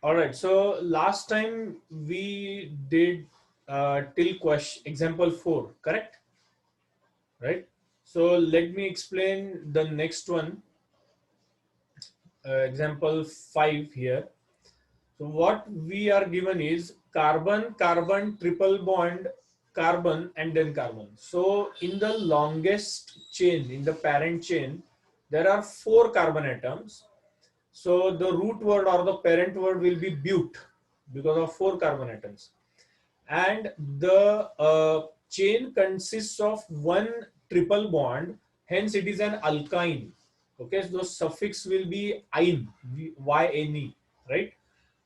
All right. So last time we did till question example 4, correct? Right. So let me explain the next one, example 5 here. So what we are given is carbon, carbon, triple bond, carbon, and then carbon. So in the longest chain, in the parent chain, there are 4 carbon atoms. So the root word or the parent word will be but because of 4 carbon atoms. And the chain consists of one triple bond, hence it is an alkyne. Okay, so the suffix will be "-ine", Y-N-E, right?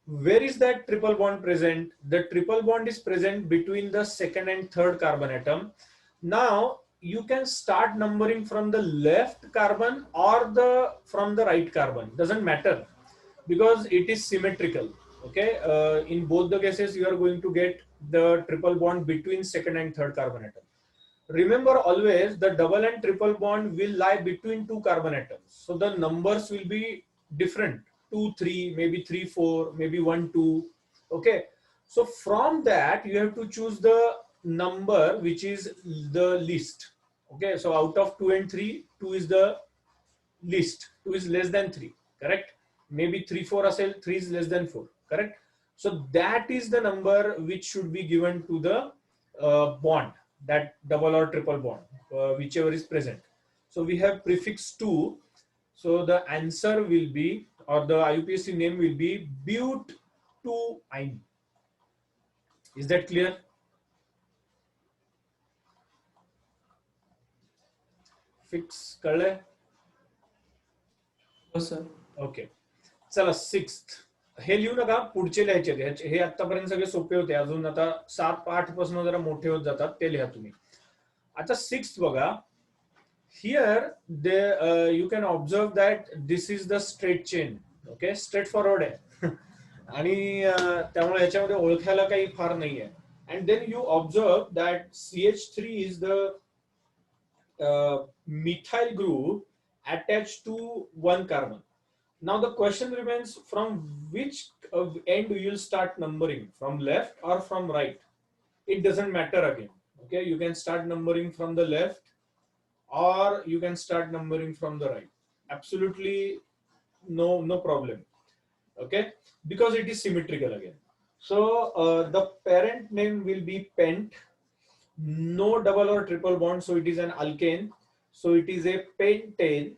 Where is that triple bond present? The triple bond is present between the second and third carbon atom. Now you can start numbering from the left carbon or the from the right carbon, doesn't matter, because it is symmetrical. Okay, in both the cases you are going to get the triple bond between second and third carbon atom. Remember always the double and triple bond will lie between two carbon atoms, so the numbers will be different, 2 3, maybe 3 4, maybe 1 2. Okay, so from that you have to choose the number which is the least. Okay, so out of 2 and 3, 2 is the least, 2 is less than 3, correct? Maybe 3 4 असेल, 3 is less than 4, correct? So that is the number which should be given to the bond, that double or triple bond, whichever is present. So we have prefix 2, so the answer will be, or the IUPAC name will be but2ine. Is that clear? Fix कळलंय? हो sir. Okay, चला sixth. हे लिहू नका, पुढचे लिहायचे. हे आतापर्यंत सगळे सोपे होते, अजून आता 7 8 पासून जरा मोठे होत जातात, ते लिहा तुम्ही. आता सिक्स्थ बघा. Here you can observe that this is the straight chain. Okay, straight forward आहे. आणि त्यामुळे याच्यामध्ये ओळखायला काही फार नाही आहे. And then you observe that CH3 is the methyl group attached to one carbon. Now the question remains, from which end you will start numbering, from left or from right? It doesn't matter again. Okay, you can start numbering from the left or you can start numbering from the right. Absolutely no problem. Okay, because it is symmetrical again. So the parent name will be pent, no double or triple bond, so it is an alkane, so it is a pentane.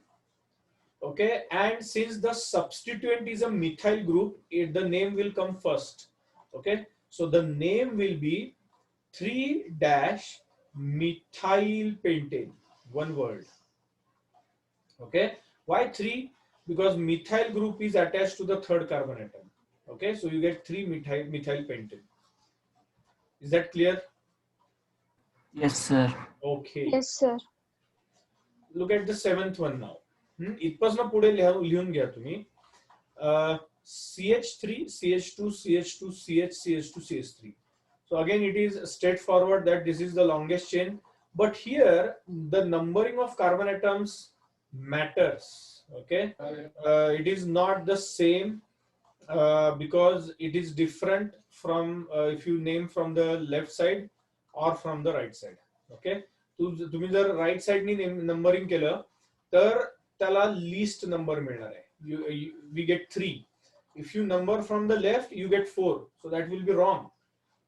Okay, and since the substituent is a methyl group, the name will come first. Okay, so the name will be 3-methyl pentane, one word. Okay, why 3? Because methyl group is attached to the third carbon atom. Okay, so you get 3-methyl pentane. Is that clear? Yes, sir. Okay. Yes, sir. Look at the 7th one now. इथपासून पुढे लिहून घ्या तुम्ही. CH3, CH2, CH2, CH, CH2, CH3. So again it is straightforward that this is the longest chain, but here the numbering of carbon atoms matters. Okay, it is not the same because it is different from if you name from the left side or from the right side. Okay, तुम्ही जर right साइडनी numbering केलं तर त्याला least number मिळणार आहे. We get 3. If you number from the left you get 4, so that will be wrong.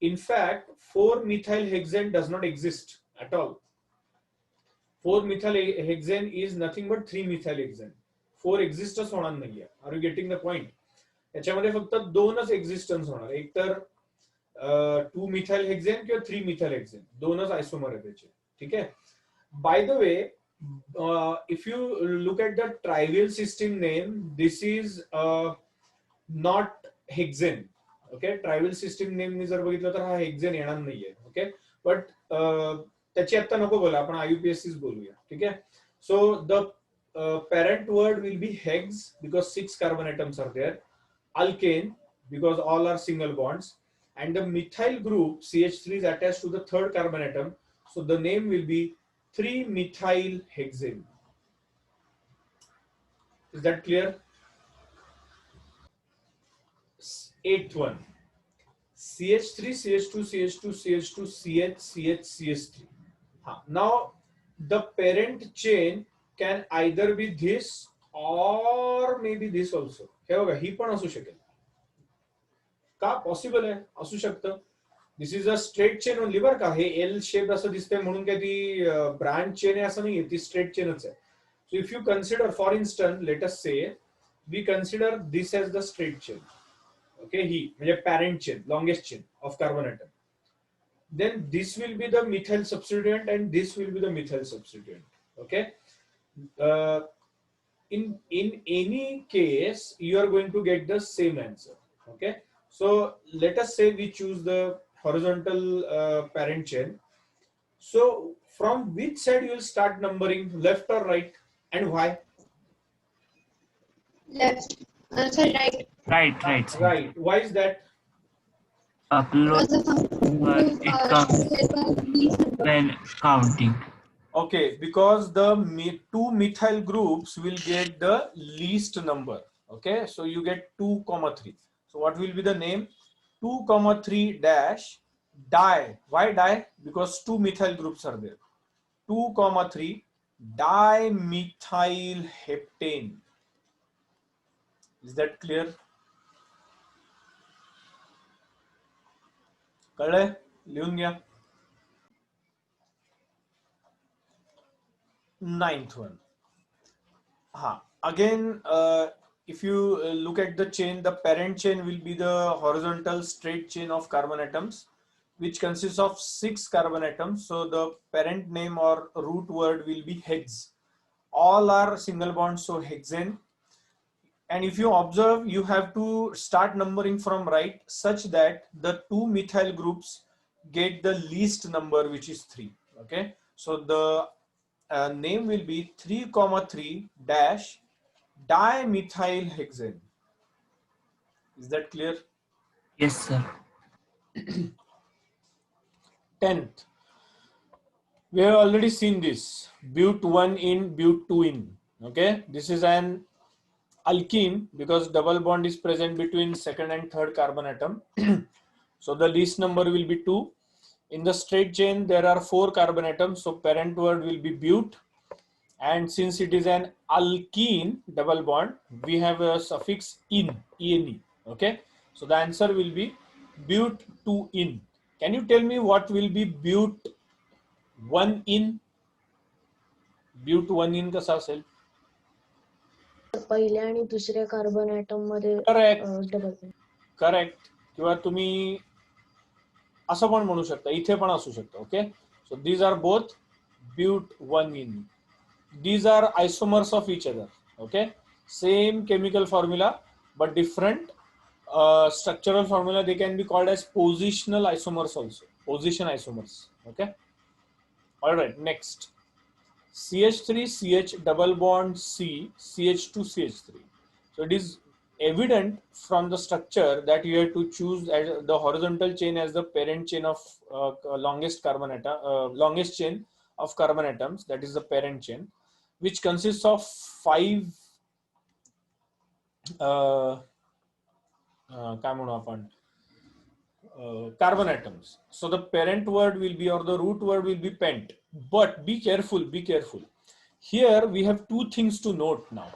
In fact, 4-methyl hexane does not exist at all. 4-methyl hexane is nothing but 3-methyl hexane. 4 existence होणार नाहीये. Are you getting the point? याच्यामध्ये फक्त दोनच existence होणार, एक तर 2-methyl hexane किंवा 3-methyl hexane, दोनच आयसोमर आहे त्याचे. ठीक आहे. By the way, if you look at the trivial system name, this is not hexane. Okay, trivial system name जर बघितलं तर हा हेक्सेन येणार नाहीये. ओके, बट त्याची आता नको बोला, आपण IUPACच बोलूया. ठीक आहे. So the parent word will be hex because 6 carbon atoms are there, alkane because all are single bonds, and the methyl group CH3 is attached to the third carbon atom, so the name will be 3-methyl hexane. Is that clear? 8th one, CH3, CH2, CH2, CH2, CH, CH, CH3. Now the parent chain can either be this or maybe this also. हे बघा ही पण असू शकेल. का possible आहे? असू शकतं. This is a straight chain only बरं का. हे एल शेप असं दिसतंय म्हणून काय ती ब्रांच चेन आहे असं नाहीये, ती स्ट्रेट चेनच आहे. So if you consider for instance let us say we consider this as the straight chain. Okay, ही म्हणजे parent chain, longest chain of carbon atom. Then this will be the methyl substituent and this will be the methyl substituent. Okay, uh, in any case you are going to get the same answer. Okay, so let us say we choose the horizontal parent chain. So from which side you will start numbering, left or right, and why? Left. Sorry, right. Right, sir. Right. Why is that? Because the It comes when counting. Okay, because the two methyl groups will get the least number. Okay, so you get 2,3. So what will be the name? 2,3 dash di. Why di? Because two methyl groups are there. 2,3 dimethyl heptane. Is that clear? कळलंय? लिहून घ्या. 9th one. Again, if you look at the chain, the parent chain will be the horizontal straight chain of carbon atoms, which consists of 6 carbon atoms. So the parent name or root word will be hex. All are single bonds, so hexane. And if you observe, you have to start numbering from right such that the two methyl groups get the least number, which is 3. Okay, so the name will be 3,3 dash dimethyl hexane. Is that clear? Yes, sir. 10th, we have already seen this, but 1 in, but 2 in. Okay, this is an alkene because double bond is present between second and third carbon atom. So the least number will be 2. In the straight chain there are 4 carbon atoms, so parent word will be but, and since it is an alkene double bond, we have a suffix in, ene. Okay, so the answer will be but 2 in. Can you tell me what will be but 1 in? But 1 in कसा असेल? पहिल्या आणि दुसऱ्या carbon atom मध्ये correct, double. Correct. किंवा तुम्ही असं पण म्हणू शकता, इथे पण असू शकतं. Okay, so these are both but 1 in. These are isomers of each other. Okay, same chemical formula but different structural formula. They can be called as positional isomers also, position isomers. Okay, all right, next, CH3 CH double bond C, CH2 CH3. So it is evident from the structure that you have to choose the horizontal chain as the parent chain of longest carbon atom, longest chain of carbon atoms, that is the parent chain, which consists of 5 काय म्हणू आपण, carbon atoms. So the parent word will be, or the root word will be pent. But be careful, be careful. Here we have 2 things to note now.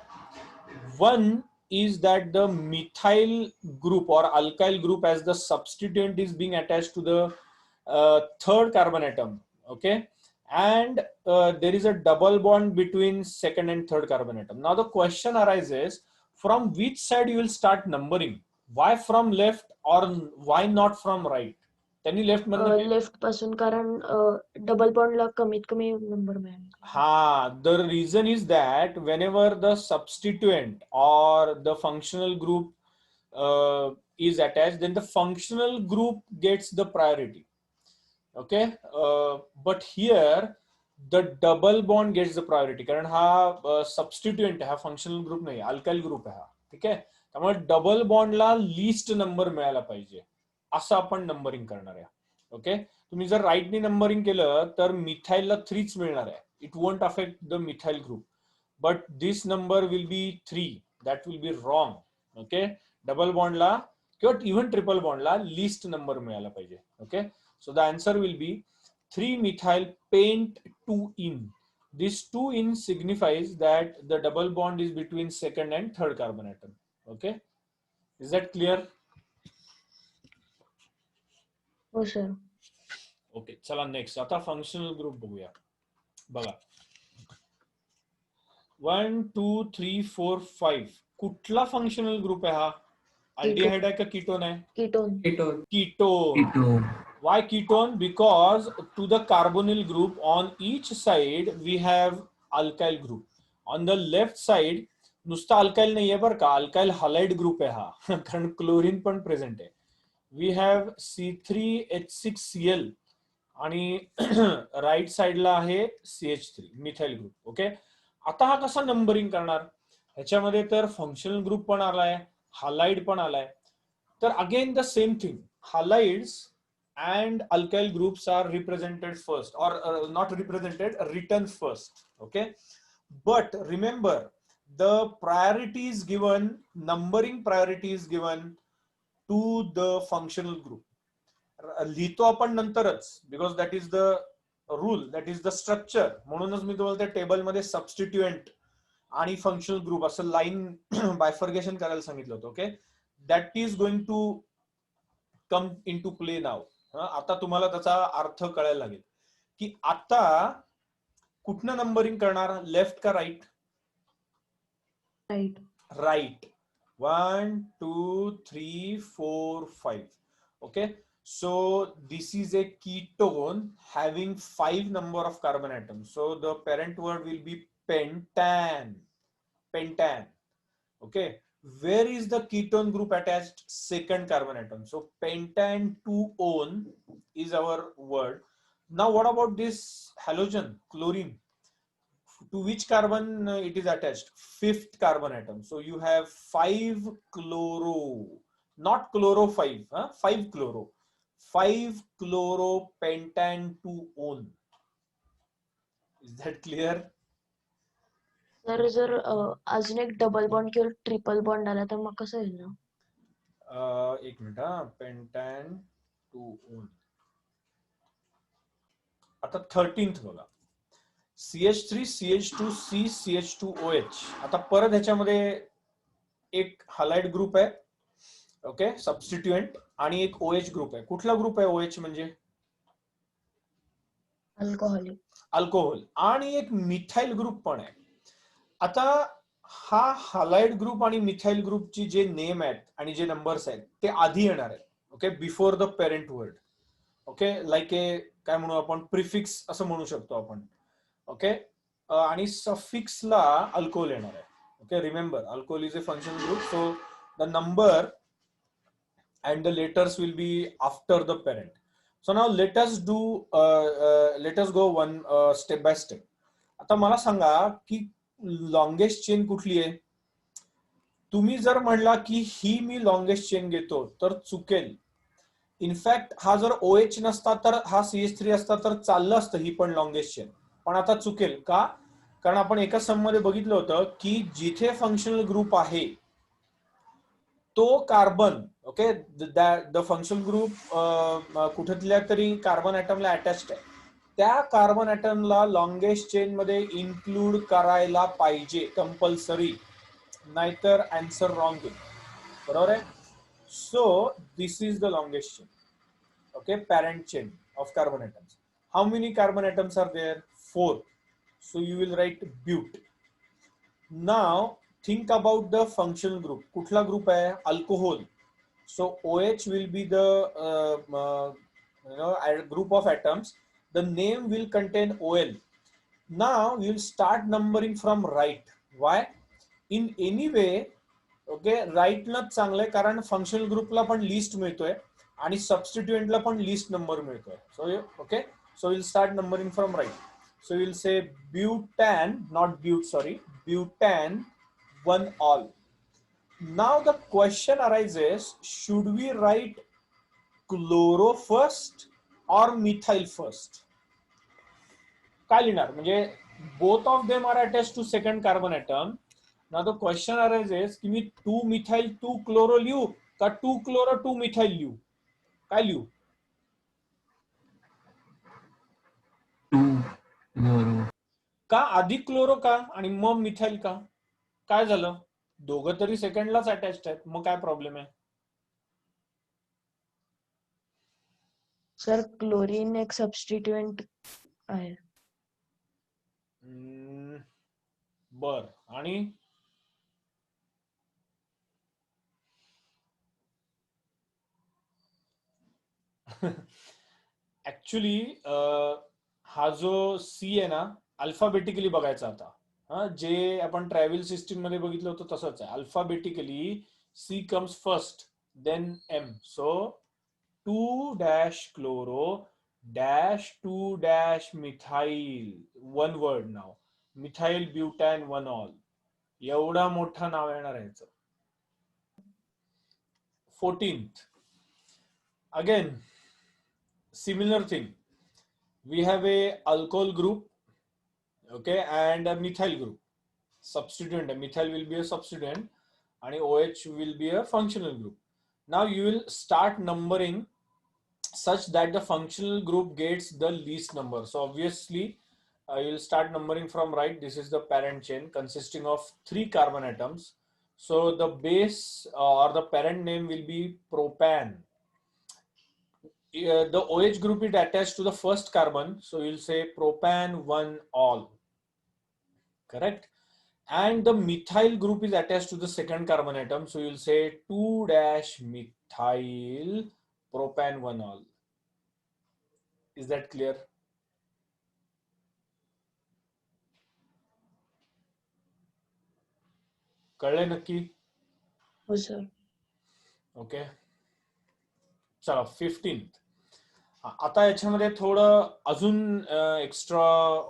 One is that the methyl group or alkyl group as the substituent is being attached to the third carbon atom. Okay, and there is a double bond between second and third carbon atom. Now the question arises, from which side you will start numbering? Why from left or why not from right? त्यांनी left मधनं left पासून, कारण double बॉन्डला कमीत कमी number मिळेल. the reason is that whenever the substituent or the functional group is attached, then the functional group gets the priority. Okay, but here the double bond gets the priority कारण हा substituent हा functional group नाही, alkyl group आहे हा. ठीक आहे, त्यामुळे double बॉन्डला least number मिळायला पाहिजे असं आपण नंबरिंग करणार आहे. ओके, तुम्ही जर राईटनी नंबरिंग केलं तर मिथाईलला 3च मिळणार आहे. It won't affect the methyl group, but this number will be 3. That will be wrong. Okay, double बॉन्डला किंवा इव्हन ट्रिपल बॉन्डला लिस्ट नंबर मिळाला पाहिजे. Okay, so the answer will be 3 methyl pent 2 in. This 2 in signifies that the double bond is between second and third carbon atom. Okay, is that clear? हो sir. Okay, चला next. आता functional group बघूया. बघा 1 2 3 4 5 कुठला functional group आहे हा? Aldehyde आहे का कीटोन आहे? Ketone. Ketone. Ketone. Why ketone? Because to the carbonyl group on each side we have alkyl group. On the left side नुसता अल्काइल नाहीये बरं का, अल्काइल हलाइड ग्रुप आहे हा कारण क्लोरीन पण प्रेझेंट आहे. वी हॅव C3H6Cl आणि राईट साइडला आहे CH3 मिथाइल ग्रुप. ओके, आता हा कसा नंबरिंग करणार? ह्याच्यामध्ये तर फंक्शनल ग्रुप पण आलाय, हलाइड पण आलाय. तर again the same thing, halides and alkyl groups are represented first or not represented, written first. Okay, but remember the priority is given, numbering priority is given to the functional group. लिहितो आपण नंतरच, because that is the rule, that is the structure. म्हणूनच मी तुम्हाला त्या table मध्ये substituent आणि functional group असं line bifurcation करायला सांगितलं होतं. Okay, that is going to come into play now. आता तुम्हाला त्याचा अर्थ कळायला लागेल की आता कुठनं नंबरिंग करणार, लेफ्ट का right? Right. Right. 1 2 3 4 5. Okay, so this is a ketone having 5 number of carbon atoms, so the parent word will be pentan. Pentan. Okay, where is the ketone group attached? Second carbon atom, so pentan 2-on is our word. Now what about this halogen chlorine? To which carbon it is attached? Fifth carbon atom, so you have 5 chloro, not chloro 5, 5 chloro, 5 chloro pentan 2-on. Is that clear? Sir जर अजून एक double bond किंवा triple bond आला तर मग कसं होईल ना? एक मिनिट हा, पेंटॅन 2-on. आता 13th बघा, CH3 CH2 C CH2OH. आता परत ह्याच्यामध्ये एक हलाइड ग्रुप आहे. ओके, सबस्टिट्युएंट, आणि एक OH ग्रुप आहे. कुठला ग्रुप आहे OH म्हणजे? अल्कोहोलिक. अल्कोहोल. आणि एक मिथाइल ग्रुप पण आहे. आता हा हलाइड ग्रुप आणि मिथाइल ग्रुपची जे नेम आहेत आणि जे नंबर्स आहेत ते आधी येणार आहेत. Okay, before the parent word. Okay, like a काय म्हणू आपण, प्रिफिक्स असं म्हणू शकतो आपण. ओके, आणि सफिक्सला अल्कोहोल येणार आहे. Okay, remember alcohol is a functional group, so the number and the letters will be after the parent. So now let us go one step by step. आता मला सांगा की लॉंगेस्ट चेन कुठली आहे? तुम्ही जर म्हणला की ही मी लॉंगेस्ट चेन घेतो तर चुकेल. इनफॅक्ट हा जर OH नसता तर हा CH3 असता तर चाललं असतं ही पण लॉंगेस्ट चेन, पण आता चुकेल का? कारण आपण एका सम मध्ये बघितलं होतं की जिथे फंक्शनल ग्रुप आहे तो carbon, okay, the functional group कुठल्या तरी कार्बन ॲटमला अटॅच्ड आहे, त्या कार्बन ॲटमला लॉंगेस्ट चेन मध्ये इन्क्लूड करायला पाहिजे कंपल्सरी, नाहीतर आन्सर रॉंग होईल. बरोबर आहे? So this is the longest chain. Okay, parent chain of carbon atoms. How many carbon atoms are there? 4. So you will write but. नाव think about the functional group. कुठला group आहे? Alcohol. So OH will be the group of atoms. The name will contain OL. Now you will start numbering from right. Why? In any way, okay, right नच चांगलंय कारण functional ग्रुपला पण list मिळतोय आणि सबस्टिट्युएंटला पण list number मिळतोय. So okay, so we'll start numbering from right. So we'll say butan, not but, sorry, butan 1-all. Now the question arises, should we write chloro first or methyl first? काय लिहिणार? म्हणजे both of them are attached to second carbon atom. Now the question arises की मी 2 methyl 2 chloro लिहू का 2 chloro 2 methyl लिहू? काय लिहू? 2 chloro. का आधी क्लोरो का आणि मग मिथाइल का? काय झालं? दोघं तरी सेकंडलाच अटॅच्ड आहेत, मग काय प्रॉब्लेम आहे? सर क्लोरीन एक सबस्टिट्यूएंट आहे. बर, आणि ऍक्च्युली हा जो सी आहे ना, अल्फाबेटिकली बघायचा आता. हा, जे आपण ट्रॅव्हल सिस्टीम मध्ये बघितलं होतं तसंच आहे. Alphabetically C comes first, then M. So 2 dash chloro dash 2 dash methyl, one word नाव, मिथाइल ब्युटॅन 1 ऑल. एवढा मोठा नाव येणार आहे याचं. 14th again similar thing, we have a alcohol group, okay, and a methyl group. Substituent, methyl will be a substituent and OH will be a functional group. Now you will start numbering such that the functional group gets the least number. So obviously you will start numbering from right. This is the parent chain consisting of 3 carbon atoms. So the base or the parent name will be propan. The OH group is attached to the first carbon, so you'll say propan 1 all, correct? And the methyl group is attached to the second carbon atom, so you'll say 2 dash methyl propan 1 all. Is that clear? कळलंय नक्की? हो sir. Okay, चला 15th. आता याच्यामध्ये थोडं अजून extra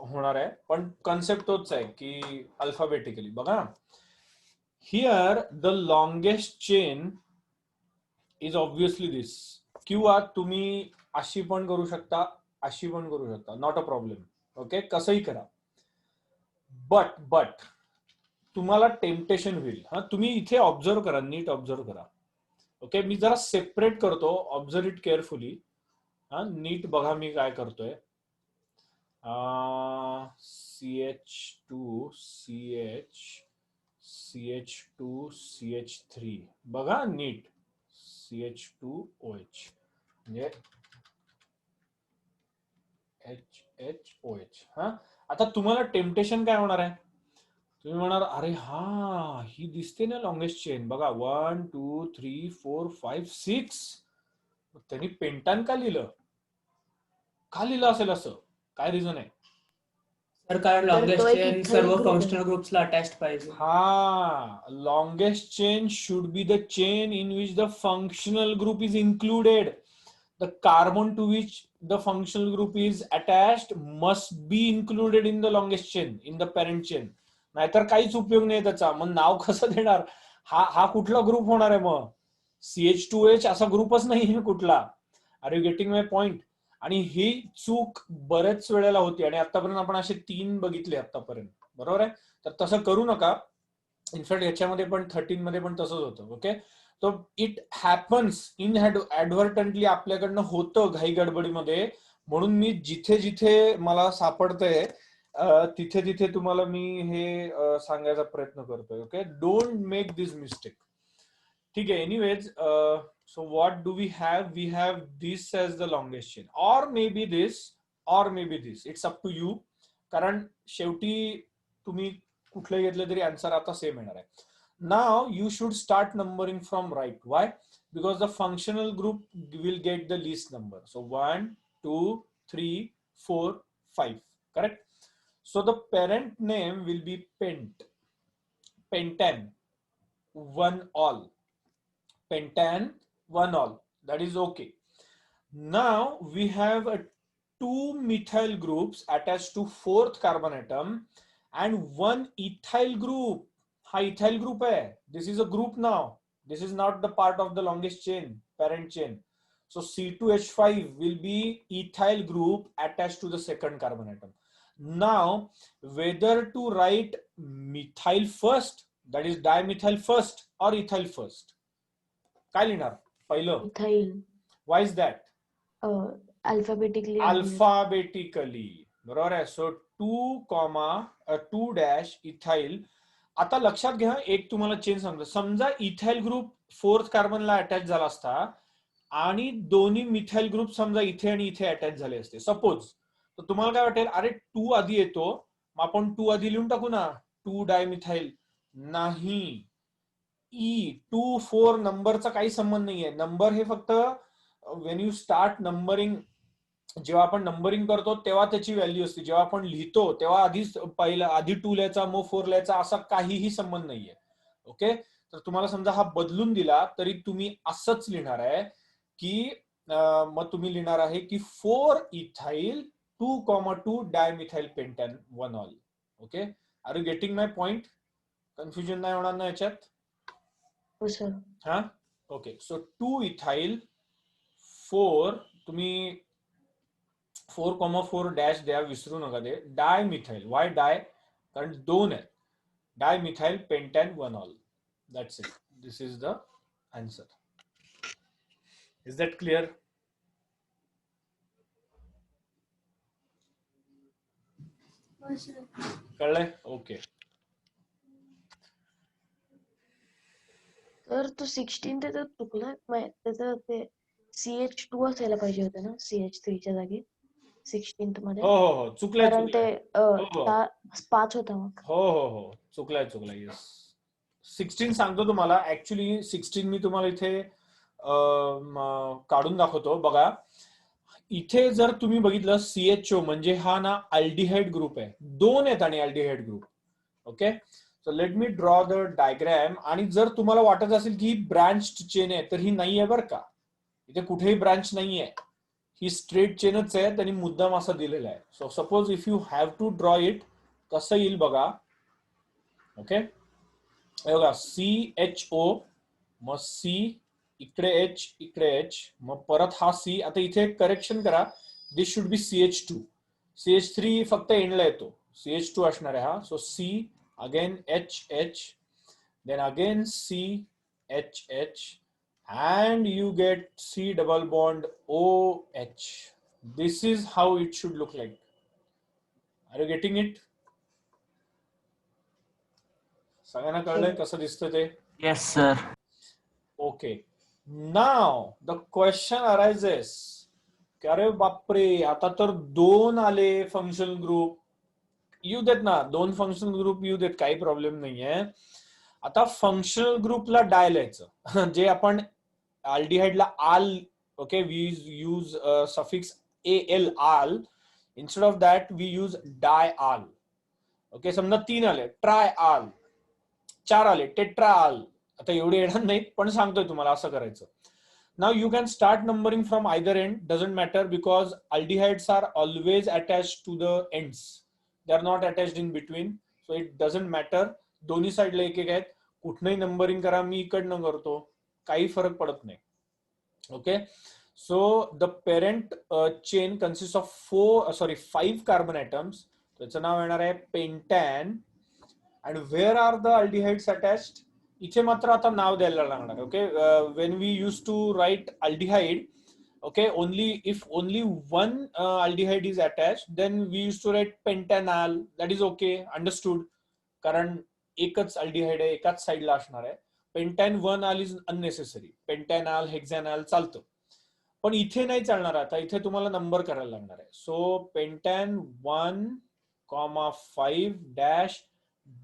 होणार आहे, पण कन्सेप्ट तोच आहे की अल्फाबेटिकली बघा. Here the longest chain is obviously this. किंवा तुम्ही अशी पण करू शकता, अशी पण करू शकता, नॉट अ प्रॉब्लेम. ओके, कसंही करा. बट तुम्हाला टेम्पटेशन होईल. हा, तुम्ही इथे ऑब्झर्व करा, नीट ऑब्झर्व करा. ओके, मी जरा सेपरेट करतो, ऑब्झर्व इट केअरफुली. हा, नीट बघा मी काय करतोय. CH2 CH2 CH3 बघा नीट. CH2OH म्हणजे HHOH. हा, आता तुम्हाला टेम्पटेशन काय होणार आहे? तुम्ही म्हणाल अरे हा, ही दिसते ना लॉंगेस्ट चेन, बघा 1 2 3 4 5 6. त्यांनी पेंटान का लिहिलं? का लिहिलं असेल असं? काय रिझन आहे? सर कारण तर लॉंगेस्ट तो एक चेन इथाइल सर्व ग्रुप आहे. फंक्शनल ग्रुप्सला अटॅच्ड पाहिजे. हा, longest chain should be the chain in which the functional group is included. The carbon to which the functional group is attached must be included in the longest chain, in the parent chain. नाहीतर काहीच उपयोग नाही त्याचा. मग नाव कसं देणार? हा कुठला group होणार आहे मग? CH2H असा ग्रुपच नाही कुठला. Are you getting my point? आणि ही चूक बरेच वेळेला होती आणि आतापर्यंत आपण असे 3 बघितले आतापर्यंत, बरोबर आहे? तर तसं करू नका. इनफॅक्ट याच्यामध्ये पण 13 मध्ये पण तसंच होतं. ओके, तो इट हॅपन्स इन ऍडव्हर्टंटली, आपल्याकडनं होतं घाई गडबडीमध्ये. म्हणून मी जिथे जिथे मला सापडतंय तिथे तिथे तुम्हाला मी हे सांगायचा प्रयत्न करतोय. Okay, don't make this mistake. ठीक आहे. Anyways, so what do we have? We have this as the longest chain, or maybe this, or maybe this. It's up to you. कारण शेवटी तुम्ही कुठले घेतले तरी आन्सर आता सेम येणार आहे. Now you should start numbering from right. Why? Because the functional group will get the least number. So 1 2 3 4 5, correct? So the parent name will be pentan 1 all. Pentan 1 all, that is okay. Now we have 2 methyl groups attached to 4th carbon atom and 1 ethyl group. Ha, ethyl group hai. This is a group now. This is not the part of the longest chain, parent chain. So C2H5 will be ethyl group attached to the second carbon atom. Now whether to write methyl first, that is dimethyl first, or ethyl first, काय लिहिणार पहिलं? Ethyl Y is that? Alphabetically alphabetically, बरोबर आहे. सो 2 dash ethyl. आता लक्षात घ्या, एक तुम्हाला चेंज सांगतो. समजा इथाईल ग्रुप 4th कार्बनला अटॅच झाला असता आणि दोन्ही मिथाईल ग्रुप समजा इथे आणि इथे अटॅच झाले असते सपोज, तर तुम्हाला काय वाटेल, अरे 2 आधी येतो, मग आपण 2 आधी लिहून टाकू ना, 2 डायमिथाईल. नाही, E24 नंबरचा काही संबंध नाहीये. नंबर हे फक्त वेन यू स्टार्ट नंबरिंग, जेव्हा आपण नंबरिंग करतो तेव्हा त्याची व्हॅल्यू असते. जेव्हा आपण लिहितो तेव्हा आधी 2 लिहायचा मग 4 लिहायचा, असा काहीही संबंध नाहीये. ओके, तर तुम्हाला समजा हा बदलून दिला तरी तुम्ही असंच लिहिणार आहे की मग तुम्ही लिहिणार आहे की 4 ethyl 2,2 dimethyl pentane 1 ol. Okay, are you getting my point? Confusion नाही होणार ना याच्यात? हो सर. हा, ओके. सो 2 इथाईल 4, तुम्ही 4,4 डॅश द्या, विसरू नका ते. Dimethyl, why di? कारण 2 आहे. Dimethyl pentane 1 ol. That's it. This is the answer. Is that clear? कळलंय? ओके. तर तो 16 त्याचं चुकलं, त्याचं ते CH2 असायला पाहिजे होतं ना, CH3च्या जागी 16th मध्ये. हो हो हो, चुकलंय कारण ते चुकलंय. 5 होता मग. हो हो हो, चुकलाय चुकलाय. येस, 16 सांगतो तुम्हाला. ऍक्च्युली 16 मी तुम्हाला इथे काढून दाखवतो. बघा, इथे जर तुम्ही बघितलं CHO म्हणजे हा ना अल्डिहाइड ग्रुप आहे. 2 आहेत आणि aldehyde group. Okay, so let me draw the diagram. आणि जर तुम्हाला वाटत असेल की ही ब्रांच चेन आहे तर ही नाही आहे बरं का. इथे कुठेही ब्रांच नाहीये, ही स्ट्रेट चेनच आहे. त्यांनी मुद्दाम असं दिलेलं आहे. So suppose if you have to draw it, कसं येईल बघा. ओके, बघा CHO, मग C, इकडे H, इकडे H, मग परत हा C. आता इथे करेक्शन करा, this should be CH2. CH3 फक्त एंडला येतो, CH2 असणार आहे हा. सो C, again H, then again C, H, and you get C double bond OH. This is how it should look like. Are you getting it? सगळ्यांना कळलंय कसं दिसतं ते? Yes, sir. Okay. Now the question arises, की अरे बापरे, आता तर 2 आले फंक्शनल ग्रुप. येऊ देत ना, 2 फंक्शनल ग्रुप येऊ देत, काही प्रॉब्लेम नाहीये. आता फंक्शनल ग्रुपला डाय लिहायचं. जे आपण अल्डिहाइडला al, okay, we use suffix AL, al. Instead of that we use di al. Okay, समजा 3 आले ट्राय आल, 4 आले टेट्रा आल. आता एवढे येणार नाहीत, पण सांगतोय तुम्हाला असं करायचं. Now you can start numbering from either end, doesn't matter, because aldehydes are always attached to the ends. They are not attached in between. So it doesn't matter. दोन्ही साईडला एक एक आहेत, कुठनंही नंबरिंग करा, मी इकडनं करतो, काही फरक पडत नाही. Okay, so the parent chain consist of 5 carbon atoms. त्याचं नाव येणार आहे pentane. And where are the aldehydes attached? इथे मात्र आता नाव द्यायला लागणार. Okay, when we use to write aldehyde, okay, if only one aldehyde is attached, then we used to write pentanal. That is okay, understood, कारण एकच aldehyde आहे, एकाच साईडला असणार आहे. पेंटॅन 1 आल इज अननेसेसरी. पेंटॅनाल, हेक्झॅनाल चालतं, पण इथे नाही चालणार. आता इथे तुम्हाला नंबर करायला लागणार आहे. So pentane 1,5 dash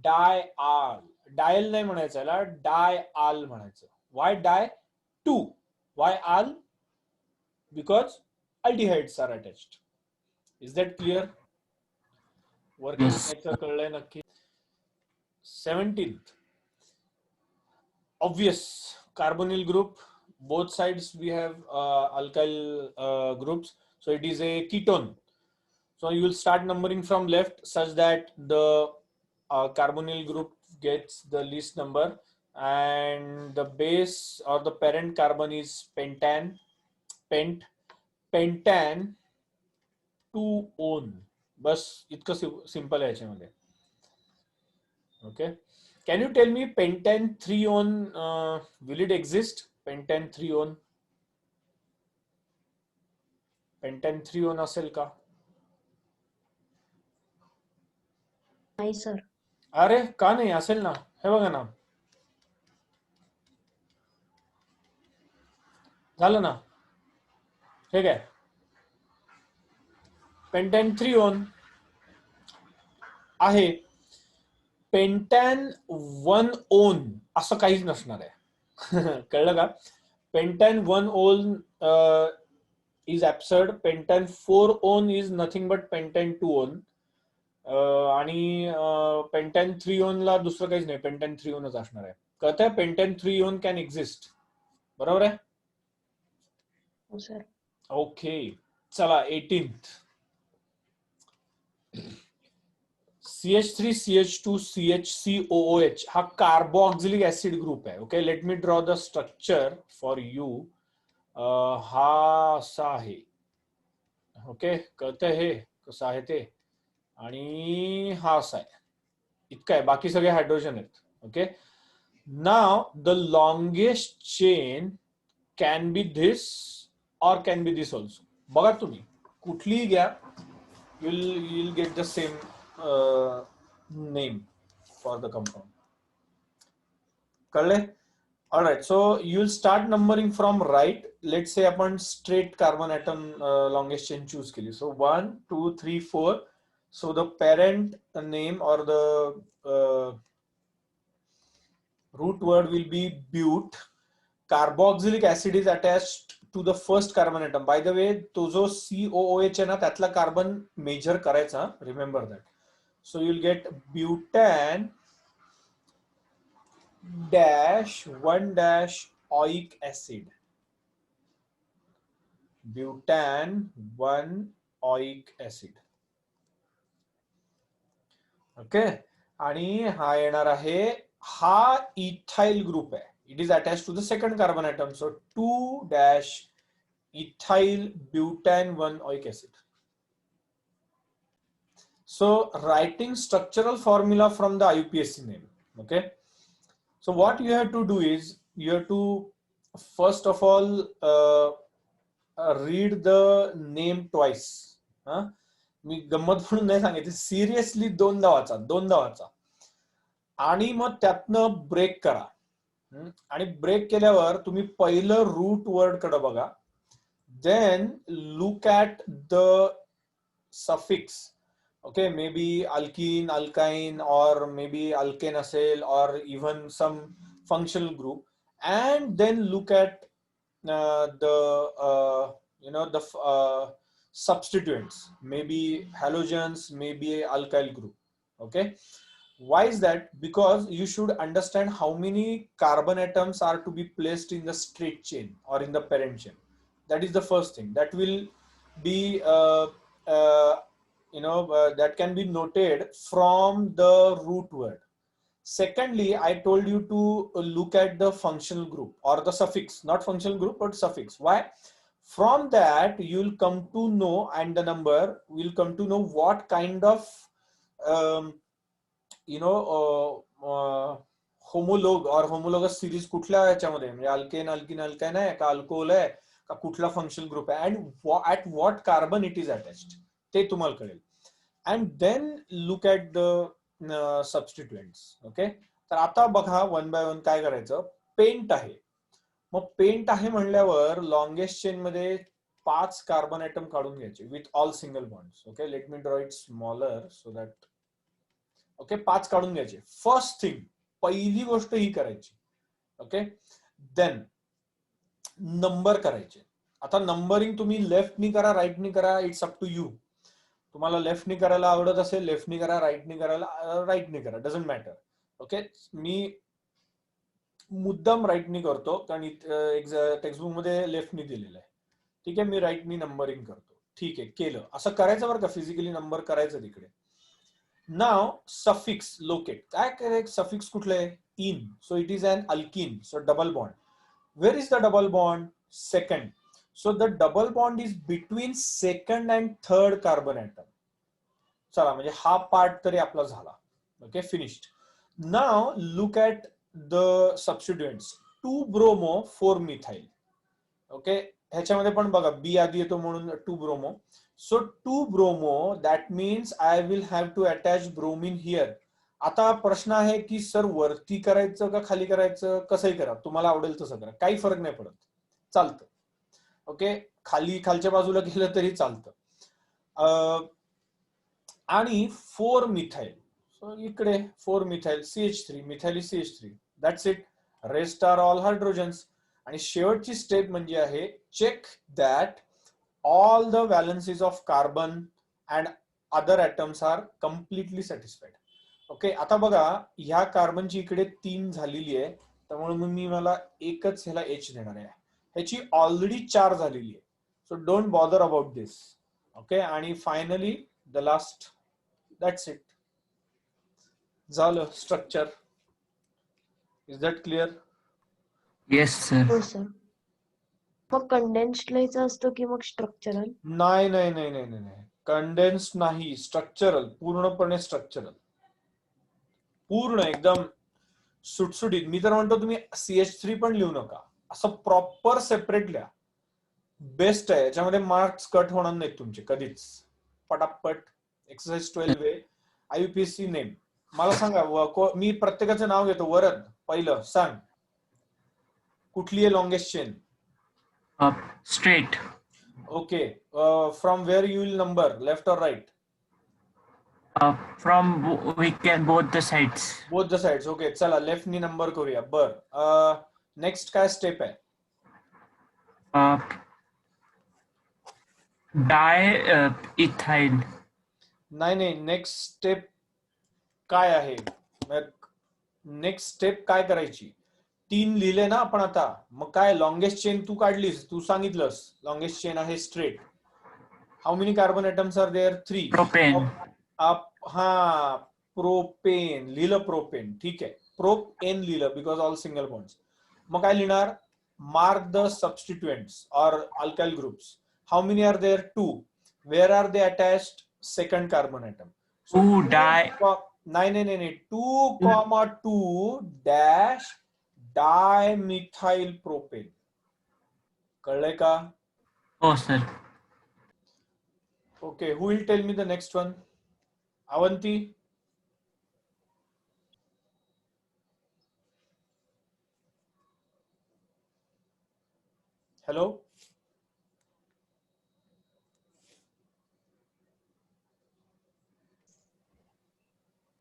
di al. Dial नाही म्हणायचं याला, डाय आल म्हणायचं. Why di? 2. Why al? Because aldehydes are attached. Is that clear? Working Yes. nature कळलंय नक्की. 17th, obvious, carbonyl group. Both sides we have alkyl groups, so it is a ketone. So you will start numbering from left such that the carbonyl group gets the least number, and the base or the parent carbon is pentan, pentane 2 one. बस इतकं simple आहे याच्यामध्ये. Okay, can you tell me pentane 3 one will it exist? Pentane 3 pentane 3 असेल का? नाही sir. अरे का नाही? असेल ना, हे बघा ना, झालं ना, ठीक आहे. पेंटॅन 3 आहे. पेंटॅन 1 असं काहीच नसणार आहे. कळलं का? पेंटॅन 1 is absurd. पेंटॅन 4 is nothing but पेंटॅन 2 आणि पेंटॅन 3 ला दुसरं काहीच नाही, पेंटॅन 3 असणार आहे. कळतंय? पेंटॅन 3 कॅन एक्झिस्ट. बरोबर आहे? हो सर. ओके, चला 18th. CH3 CH2 CHCOOH हा कार्बोक्सिलिक ऍसिड ग्रुप आहे. Okay, let me draw the structure for you. हा असा आहे. ओके, कळतंय हे कसं आहे ते? आणि हा असा आहे. इतका आहे, बाकी सगळे हायड्रोजन आहेत. Okay, now the longest chain can be this और कॅन बी दिस ऑल्सो. बघा तुम्ही कुठलीही घ्या, you'll get the same name for the compound. कळले? Alright, so you'll start numbering from right. Let's say आपण straight carbon atom longest chain choose केली. So 1, 2, 3, 4. So the parent name or the root word will be but. Carboxylic acid is attached to the first carbon atom. By the way, तो जो COOH आहे ना, त्यातला carbon major करायचा. Remember that. So you'll get butane dash 1 dash oic acid. Butane 1 oic acid. Okay, आणि हा येणार आहे, हा इथाइल ग्रुप आहे. It is attached to the second carbon atom. So 2 dash ethyl butane 1 oic acid. So writing structural formula from the IUPAC name. Okay. So what you have to do is you have to first of all read the name twice. मी गंमत म्हणून नाही सांगितली, seriously दोनदा वाचा आणि मग त्यातनं break करा. आणि ब्रेक केल्यावर तुम्ही पहिलं रूट वर्ड कडे बघा. Then look at the suffix. Okay, maybe alkene, alkyne, or maybe alkane असेल, or even some functional group. And then look at the substituents, maybe halogens, maybe alkyl group. Okay, why is that? Because you should understand how many carbon atoms are to be placed in the straight chain or in the parent chain. That is the first thing that will be that can be noted from the root word. Secondly, I told you to look at the functional group or the suffix, not functional group but suffix. Why? From that you'll come to know, and the number will come to know what kind of homolog or homologous series कुठल्या याच्यामध्ये, म्हणजे alkane, alkene, alkyne आहे का, alcohol आहे का, कुठला functional group आहे, and at what carbon it is attached, ते तुम्हाला कळेल. And then look at the substituents. Okay, तर आता बघा वन बाय वन काय करायचं. पेंट आहे, मग पेंट आहे म्हणल्यावर लॉंगेस्ट चेन मध्ये 5 कार्बन ऍटम काढून घ्यायचे with all single bonds. Okay, let me draw it smaller so that. Okay, 5 काढून घ्यायचे. फर्स्ट थिंग, पहिली गोष्ट ही करायची. ओके, देन नंबर करायचे. आता नंबरिंग तुम्ही लेफ्टनी करा, राईटनी करा, इट्स अप टू यू. तुम्हाला लेफ्टनी करायला आवडत असेल लेफ्टनी करा, राईटनी करायला राईटनी करा, डझंट मॅटर. ओके, मी मुद्दाम राईटनी करतो कारण टेक्स्टबुक मध्ये लेफ्टनी दिलेलं आहे. ठीक आहे, मी राईटनी नंबरिंग करतो. ठीक आहे, केलं. असं करायचं बरं का, फिजिकली नंबर करायचं तिकडे. नाव सफिक्स लोकेट. काय करायचं, सफिक्स कुठलं आहे, ene. So it is an alkene, so double bond. Where is the double bond? Second. So the double bond is between second and third carbon atom. चला, म्हणजे हा पार्ट तरी आपला झाला. Okay, finished. नाव look at the substituents. 2 bromo 4 methyl. Okay, ह्याच्यामध्ये पण बघा बी आधी येतो म्हणून 2 bromo. So 2 bromo that means I will have to attach bromine here. आता प्रश्न आहे की सर वरती करायचं का खाली करायचं, कसंही करा, तुम्हाला आवडेल तसं करा, काही फरक नाही पडत, चालतं. ओके, खालच्या बाजूला गेलं तरी चालतं. आणि 4 मिथाइल, सो इकडे 4 methyl CH3, methyl CH3, that's it. Rest are all hydrogens. आणि शेवटची स्टेप म्हणजे आहे check that all the valencies of carbon and other atoms are completely satisfied. Okay, आता बघा ह्या कार्बनची इकडे 3 झालेली आहे, त्यामुळे मला एकच ह्याला H देणार आहे. ह्याची ऑलरेडी 4 झालेली आहे. So don't bother about this. Okay, आणि finally the last, that's it. झालं structure. Is that clear? Yes sir. हो सर. मग कंडेन्स्ड लिहायचं असतं की मग स्ट्रक्चरल? नाही, कंडेन्स नाही, स्ट्रक्चरल, पूर्णपणे स्ट्रक्चरल, पूर्ण एकदम सुटसुटीत. मी तर म्हणतो तुम्ही CH3 पण लिहू नका, असं प्रॉपर सेपरेट लिहा, बेस्ट आहे. याच्यामध्ये मार्क्स कट होणार नाहीत तुमचे कधीच. पटापट. Exercise 12 IUPAC name. मला सांगा, मी प्रत्येकाचं नाव घेतो. वरद पहिलं सांग, कुठली आहे longest chain? Straight. Okay, from where you will number, left और right? From we can both the sides. Both the sides. Okay, चला लेफ्ट नी नंबर करूया. बर, नेक्स्ट काय स्टेप आहे? Di ethyl. नाही, नेक्स्ट स्टेप काय आहे? नेक्स्ट स्टेप काय करायची? 3 लिहिले ना आपण आता, मग काय लॉंगेस्ट चेन तू काढलीस, तू सांगितलंस लॉंगेस्ट चेन आहे straight. How many carbon atoms are there? 3. Propane. हा, प्रोपेन लिहिलं, प्रोपेन, ठीक आहे. प्रोपेन लिहिलं बिकॉज ऑल सिंगल बॉन्ड्स. मग काय लिहिणार? Mark the substituents or alkyl groups. How many are there? 2. Where are they attached? Second carbon atom. 2 di. नाही, 2,2 dash dimethyl propane. कळलंय का? हो sir. Okay, who will tell me the next one? Avanti. Hello.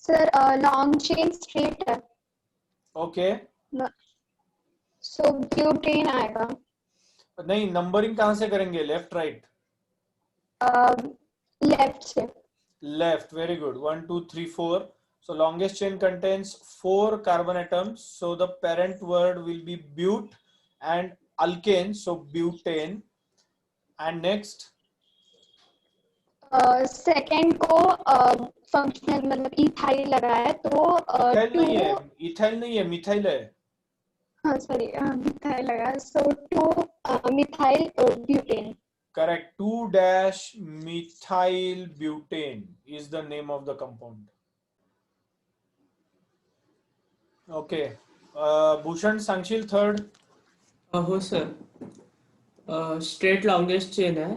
Sir long chain straight है, okay, सो butane आएगा. नहीं, numbering कहां से करेंगे? Left right? लेफ्ट से. Left, very good. 1 2 3 4. So longest chain contains 4 carbon atoms, so the parent word will be but, and alkane, so butane. And next? Second को functional मतलब ethyl लगा है तो इथाइल नहीं है, मिथाइल है. हाँ सॉरी, मिथाइल लगा, सो 2 methyl butane. Correct. 2-methyl butane is the name of the compound. Okay. Bhushan, सांगशील third? हो सर. स्ट्रेट लॉंगेस्ट चेन आहे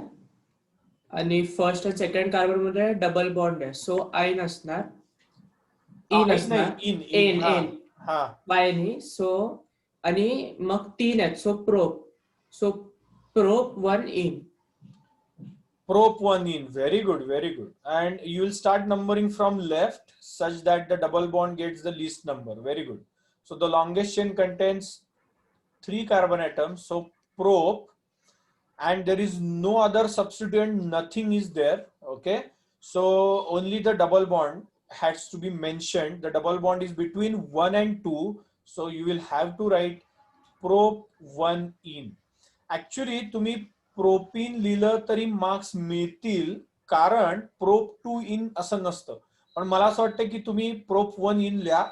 आणि फर्स्ट आणि सेकंड कार्बन मध्ये डबल बॉन्ड आहे, सो आयन असणार, इन असणार, एन वायनी. सो आणि मग 3 आहेत, सो prop 1 in. Prop 1 in. Very good, very good. And you will start numbering from left such that the double bond gets the least number. Very good. So the longest chain contains 3 carbon atoms. So prop, and there is no other substituent, nothing is there. Okay. So only the double bond has to be mentioned. The double bond is between 1 and 2. So you will have to write prop 1 in. Actually, तुम्ही propene लिहिलं तरी marks मिळतील, कारण prop 2 इन असं नसतं. पण मला असं वाटतं की तुम्ही प्रोप 1 इन लिहा,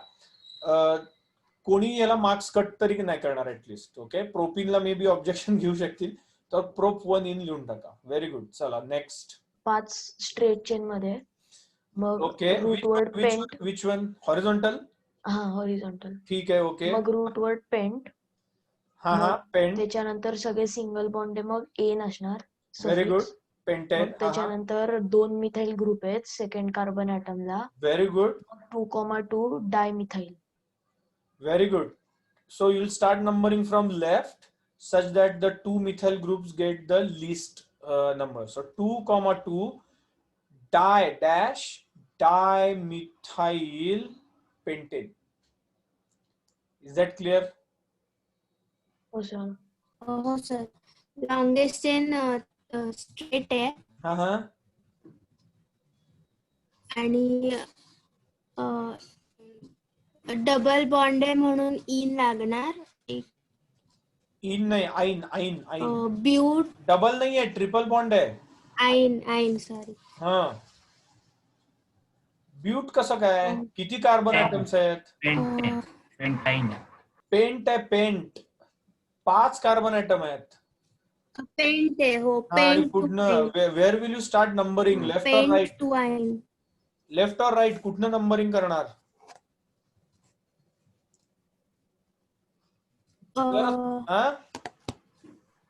कोणी याला मार्क्स कट तरी नाही करणार ऍटलिस्ट. ओके, प्रोपीनला मे बी ऑब्जेक्शन घेऊ शकतील, तर प्रोप 1 इन लिहून टाका. Very good. चला नेक्स्ट. 5 स्ट्रेट चेन मध्ये. मग okay, root word pent. Which one? Horizontal? हा, हॉरिझॉन्टल. ठीक आहे. ओके, मग रूट वर्ड पेंट. हा हा मग पेंट. त्याच्यानंतर सगळे सिंगल बॉन्ड आहे, मग एन असणार व्हेरी गुड. सफिक्स. पेंटेन. मग त्याच्यानंतर 2 मिथाइल ग्रुप आहेत सेकंड कार्बन ऍटमला. Very good. 2,2 dimethyl. Very good. So you'll start numbering from left such that the 2 methyl groups get the least number. So 2,2 dimethyl pentane. Is that clear? हो sir. हो sir. Longest chain straight आहे Uh-huh. आणि double bond आहे म्हणून इन लागणार. इन नाही, आइन आइन आइन. ब्यूट डबल नहीं है, ट्रिपल बॉन्ड है. आईन सॉरी. हा. ब्यूट कसं काय? किती कार्बन ऍटम्स आहेत? पेंटाइन. पेंट आहे, पेंट. 5 कार्बन ऍटम आहेत. पेंट आहे. हो हा, आणि पेंट कुठनं where will you start numbering? Left or pent right? Two yne. Left or right कुठनं नंबरिंग करणार?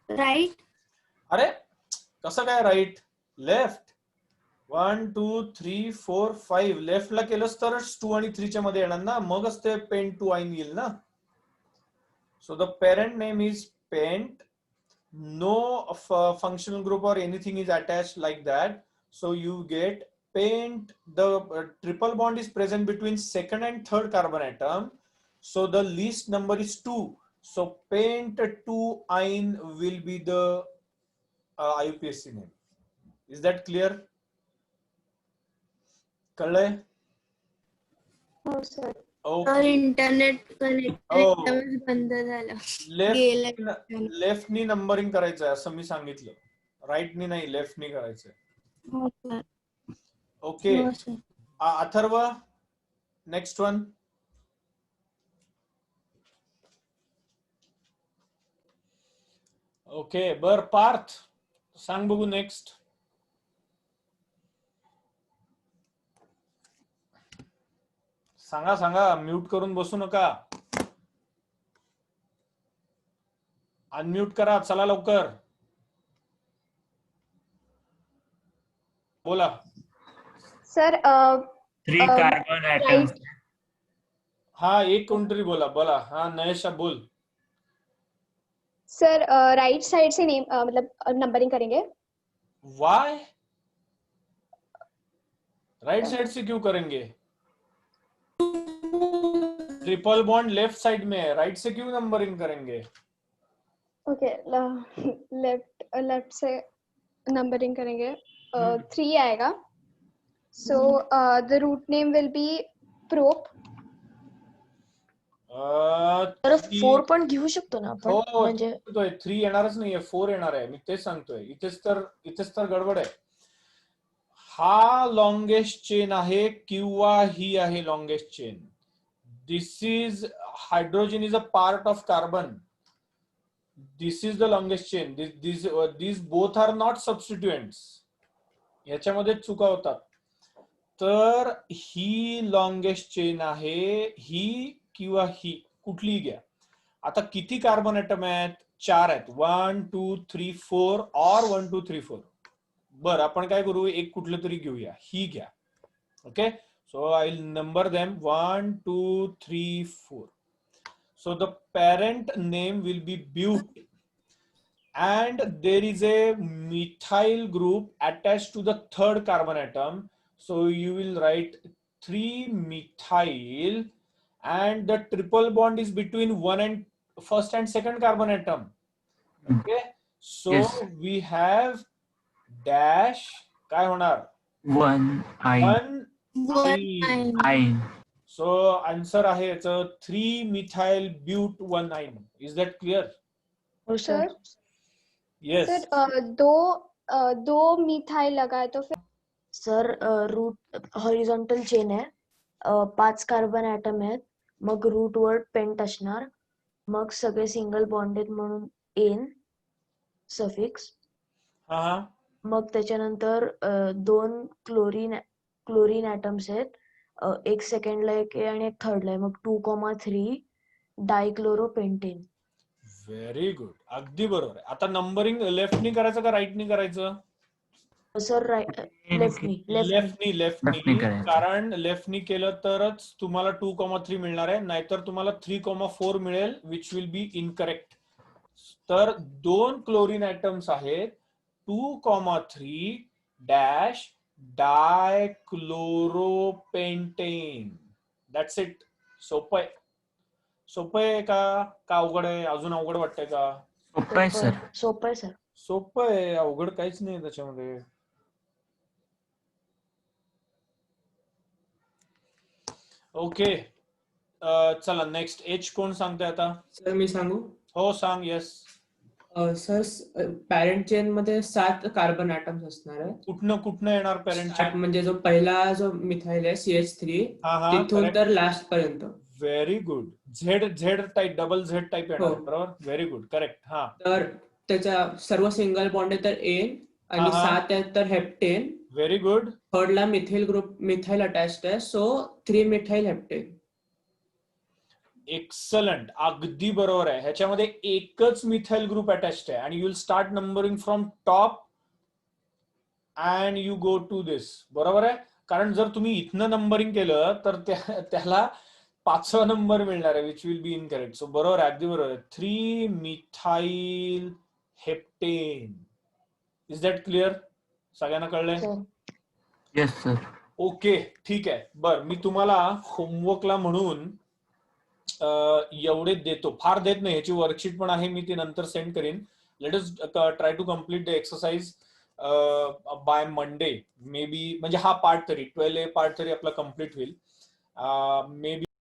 राईट. अरे कसं काय राईट? लेफ्ट. 1 2 3 4 5 लेफ्टला केलंस तरच 2 आणि 3 च्या मध्ये येणार ना, मगच ते पेंट टू आईन येईल ना. So the parent name is pent. No functional group or anything is attached like that. So you get pent. The triple bond is present between second and third carbon atom. So the least number is 2. So pent 2-ine will be the IUPAC name. Is that clear? कळलंय? हो sir. Okay. Internet connect एकदमच बंद झालं. Left नी numbering करायचं आहे असं मी सांगितलं. Right नी नाही, left नी करायचंय. हो सर. ओके. हो sir. Atharva, next one. Okay, बर पार्थ सांग बघू नेक्स्ट. सांगा सांगा, म्यूट करून बसू नका. अनम्यूट करा, चला लवकर बोला. Sir 3 carbon atoms. हा, एक कोणतरी बोला बोला. हा, नयेशा बोल. सर राइट साइड से नेम मतलब नंबरिंग करेंगे. वाई? राइट साइड से क्यों करेंगे? ट्रिपल बॉन्ड लेफ्ट साइड में है, राइट से क्यों नंबरिंग करेंगे? ओके, लेफ्ट से नंबरिंग करेंगे. 3 आएगा. So the root name will be prop. तर 4 पण घेऊ शकतो ना आपण, हो, म्हणजे 3 येणारच नाहीये, 4 येणार आहे. मी तेच सांगतोय. इथेच तर गडबड आहे. हा लॉंगेस्ट चेन आहे किंवा ही आहे longest chain. This is hydrogen is a part of carbon. This is the longest chain. This both are not substituents. याच्यामध्ये चुका होतात. तर ही लॉंगेस्ट चेन आहे, ही किंवा ही कुठलीही घ्या. आता किती कार्बन ऍटम आहेत? 4 आहेत. 1 2 3 4 और 1 2 3 4. बर, आपण काय करू, एक कुठलं तरी घेऊया. ही घ्या. Okay, so I will number them 1 2 3 4. So the parent name will be but and there is a methyl group attached to the third carbon atom. So you will write 3 methyl and the triple bond is between first and second carbon atom. Okay, so Yes. we have dash काय होणार? 1 आईन. 1 आईन. So answer आहे याचं 3 methyl but 1-ine. Is that clear? हो sir. Yes. Sir दो methyl लगा है तो फिर सर रूट हॉरिझॉन्टल चेन आहे. 5 कार्बन ऍटम आहेत. मग रूट वर पेंट असणार. मग सगळे सिंगल बॉन्डेड म्हणून एन सफिक्स. हा. मग त्याच्यानंतर 2 क्लोरीन ऍटम्स आहेत. एक सेकंडला एक आहे आणि एक थर्डला आहे. मग 2,3 डायक्लोरोपेंटेन. व्हेरी गुड, अगदी बरोबर आहे. आता नंबरिंग लेफ्टनी करायचं का राईटनी करायचं? सर लेफ्टनी लेफ्टनी Leftनी करायचं. कारण लेफ्टनी केलं तरच तुम्हाला 2,3 मिळणार आहे, नाहीतर तुम्हाला 3,4 मिळेल, विच विल बी इनकरेक्ट. तर 2 क्लोरीन ऍटम्स आहेत, 2,3 डॅश डायक्लोरोपेंटेन. That's it. सोपं आहे. सोपं आहे का अवघड आहे? अजून अवघड वाटतंय का? सोपं आहे सर. सोपं आहे सर. सोपं आहे, अवघड काहीच नाही त्याच्यामध्ये. ओके, चला नेक्स्ट एच कोण सांगते आता? सर मी सांगू? हो सांग. येस. सर पॅरेंट चेन मध्ये 7 कार्बन ॲटम्स असणार आहे. कुठनं येणार पॅरेंट? म्हणजे जो पहिला जो मिथाइल आहे CH3 तिथून तर लास्ट पर्यंत. Very good. Z type, double Z type येणार, हो. बरोबर. Very good, correct. हा, तर त्याच्या सर्व सिंगल बॉन्ड आहे तर एन आणि हा. 7 आहेत तर हेप्टेन. Very good. थर्ड ला मिथाइल अटॅच्ड आहे, सो 3 मिथाइल हेप्टेन. एक्सलंट, अगदी बरोबर आहे. ह्याच्यामध्ये एकच मिथाइल ग्रुप अटॅच्ड आहे आणि you will start numbering from top and you go to this. बरोबर आहे, कारण जर तुम्ही इथनं नंबरिंग केलं तर त्याला 5वा नंबर मिळणार आहे, विच विल बी इनकरेक्ट. सो बरोबर आहे, अगदी बरोबर आहे. 3 methyl heptane. Is that clear? सगळ्यांना कळलंय? Yes sir. ओके, ठीक आहे. बर, मी तुम्हाला होमवर्कला म्हणून एवढे देतो, फार देत नाही. ह्याची वर्कशीट पण आहे, मी ती नंतर सेंड करीन. Let us try to complete the exercise by Monday maybe. म्हणजे हा पार्ट तरी 12A पार्ट तरी आपला कम्प्लीट होईल मे बी.